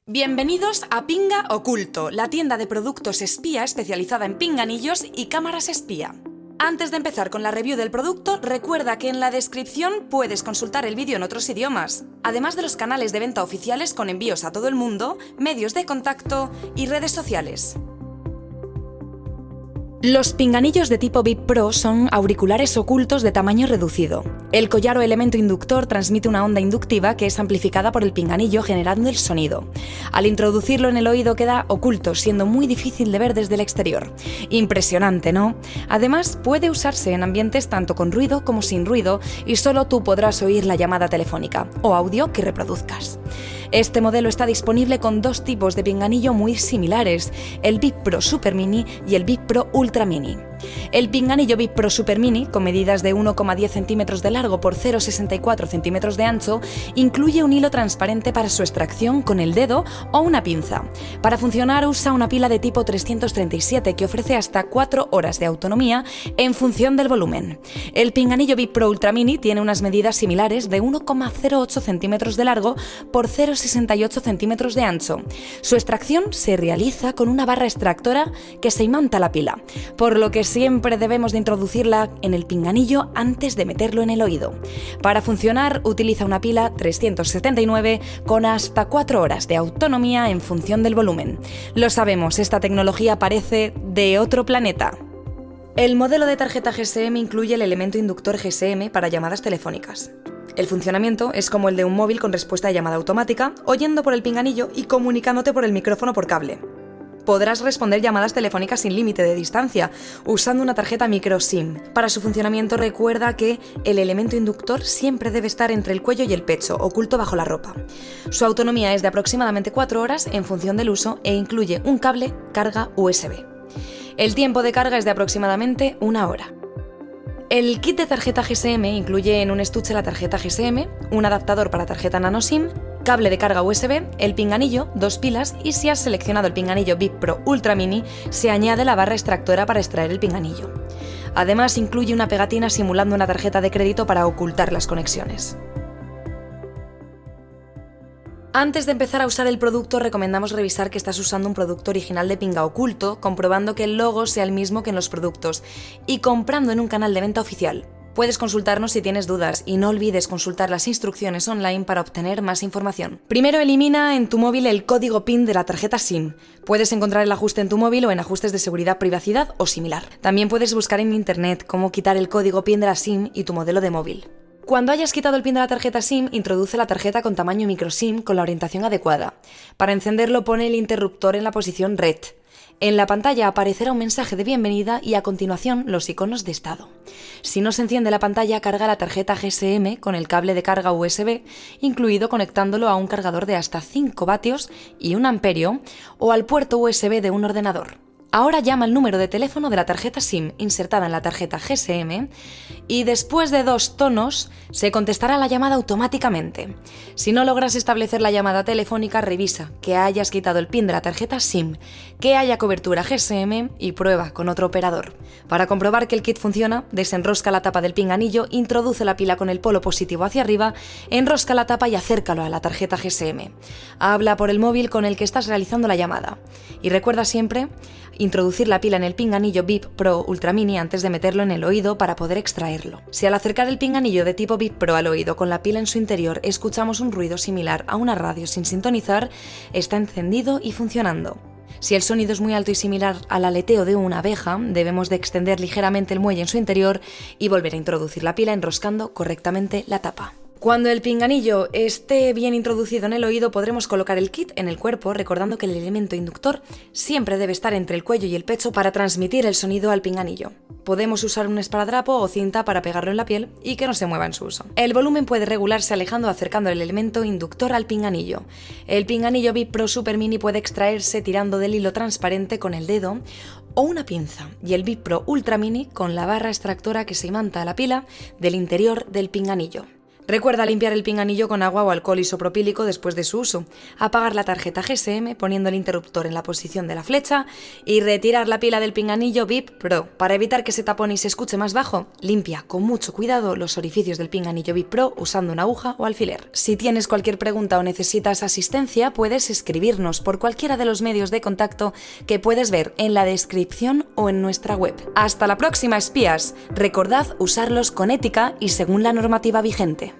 Bienvenidos a Pinga Oculto, la tienda de productos espía especializada en pinganillos y cámaras espía. Antes de empezar con la review del producto, recuerda que en la descripción puedes consultar el vídeo en otros idiomas, además de los canales de venta oficiales con envíos a todo el mundo, medios de contacto y redes sociales. Los pinganillos de tipo VIP Pro son auriculares ocultos de tamaño reducido. El collar o elemento inductor transmite una onda inductiva que es amplificada por el pinganillo generando el sonido. Al introducirlo en el oído queda oculto, siendo muy difícil de ver desde el exterior. Impresionante, ¿no? Además, puede usarse en ambientes tanto con ruido como sin ruido y solo tú podrás oír la llamada telefónica o audio que reproduzcas. Este modelo está disponible con dos tipos de pinganillo muy similares, el VIP Pro Super Mini y el VIP Pro Ultra Mini. El pinganillo VIP Pro Super Mini, con medidas de 1,10 centímetros de largo por 0,64 centímetros de ancho, incluye un hilo transparente para su extracción con el dedo o una pinza. Para funcionar usa una pila de tipo 337 que ofrece hasta 4 horas de autonomía en función del volumen. El pinganillo VIP Pro Ultra Mini tiene unas medidas similares de 1,08 centímetros de largo por 0,68 centímetros de ancho. Su extracción se realiza con una barra extractora que se imanta a la pila, por lo que siempre debemos de introducirla en el pinganillo antes de meterlo en el oído. Para funcionar utiliza una pila 379 con hasta 4 horas de autonomía en función del volumen. Lo sabemos, esta tecnología parece de otro planeta. El modelo de tarjeta GSM incluye el elemento inductor GSM para llamadas telefónicas. El funcionamiento es como el de un móvil con respuesta de llamada automática, oyendo por el pinganillo y comunicándote por el micrófono por cable. Podrás responder llamadas telefónicas sin límite de distancia, usando una tarjeta micro SIM. Para su funcionamiento recuerda que el elemento inductor siempre debe estar entre el cuello y el pecho, oculto bajo la ropa. Su autonomía es de aproximadamente 4 horas en función del uso e incluye un cable carga USB. El tiempo de carga es de aproximadamente 1 hora. El kit de tarjeta GSM incluye en un estuche la tarjeta GSM, un adaptador para tarjeta nano SIM, cable de carga USB, el pinganillo, 2 pilas y si has seleccionado el pinganillo VIP Pro Ultra Mini, se añade la barra extractora para extraer el pinganillo. Además, incluye una pegatina simulando una tarjeta de crédito para ocultar las conexiones. Antes de empezar a usar el producto, recomendamos revisar que estás usando un producto original de Pinga Oculto, comprobando que el logo sea el mismo que en los productos y comprando en un canal de venta oficial. Puedes consultarnos si tienes dudas y no olvides consultar las instrucciones online para obtener más información. Primero, elimina en tu móvil el código PIN de la tarjeta SIM. Puedes encontrar el ajuste en tu móvil o en ajustes de seguridad, privacidad o similar. También puedes buscar en internet cómo quitar el código PIN de la SIM y tu modelo de móvil. Cuando hayas quitado el pin de la tarjeta SIM, introduce la tarjeta con tamaño micro SIM con la orientación adecuada. Para encenderlo, pone el interruptor en la posición Red. En la pantalla aparecerá un mensaje de bienvenida y a continuación los iconos de estado. Si no se enciende la pantalla, carga la tarjeta GSM con el cable de carga USB, incluido conectándolo a un cargador de hasta 5 vatios y 1 amperio o al puerto USB de un ordenador. Ahora llama el número de teléfono de la tarjeta SIM insertada en la tarjeta GSM y después de 2 tonos se contestará la llamada automáticamente. Si no logras establecer la llamada telefónica, revisa que hayas quitado el pin de la tarjeta SIM, que haya cobertura GSM y prueba con otro operador. Para comprobar que el kit funciona, desenrosca la tapa del pinganillo, introduce la pila con el polo positivo hacia arriba, enrosca la tapa y acércalo a la tarjeta GSM. Habla por el móvil con el que estás realizando la llamada. Y recuerda siempre introducir la pila en el pinganillo VIP Pro Ultra Mini antes de meterlo en el oído para poder extraerlo. Si al acercar el pinganillo de tipo VIP Pro al oído con la pila en su interior escuchamos un ruido similar a una radio sin sintonizar, está encendido y funcionando. Si el sonido es muy alto y similar al aleteo de una abeja, debemos de extender ligeramente el muelle en su interior y volver a introducir la pila enroscando correctamente la tapa. Cuando el pinganillo esté bien introducido en el oído, podremos colocar el kit en el cuerpo, recordando que el elemento inductor siempre debe estar entre el cuello y el pecho para transmitir el sonido al pinganillo. Podemos usar un esparadrapo o cinta para pegarlo en la piel y que no se mueva en su uso. El volumen puede regularse alejando o acercando el elemento inductor al pinganillo. El pinganillo VIP Pro Super Mini puede extraerse tirando del hilo transparente con el dedo o una pinza, y el VIP Pro Ultra Mini con la barra extractora que se imanta a la pila del interior del pinganillo. Recuerda limpiar el pinganillo con agua o alcohol isopropílico después de su uso, apagar la tarjeta GSM poniendo el interruptor en la posición de la flecha y retirar la pila del pinganillo VIP Pro. Para evitar que se tapone y se escuche más bajo, limpia con mucho cuidado los orificios del pinganillo VIP Pro usando una aguja o alfiler. Si tienes cualquier pregunta o necesitas asistencia, puedes escribirnos por cualquiera de los medios de contacto que puedes ver en la descripción o en nuestra web. Hasta la próxima, espías. Recordad usarlos con ética y según la normativa vigente.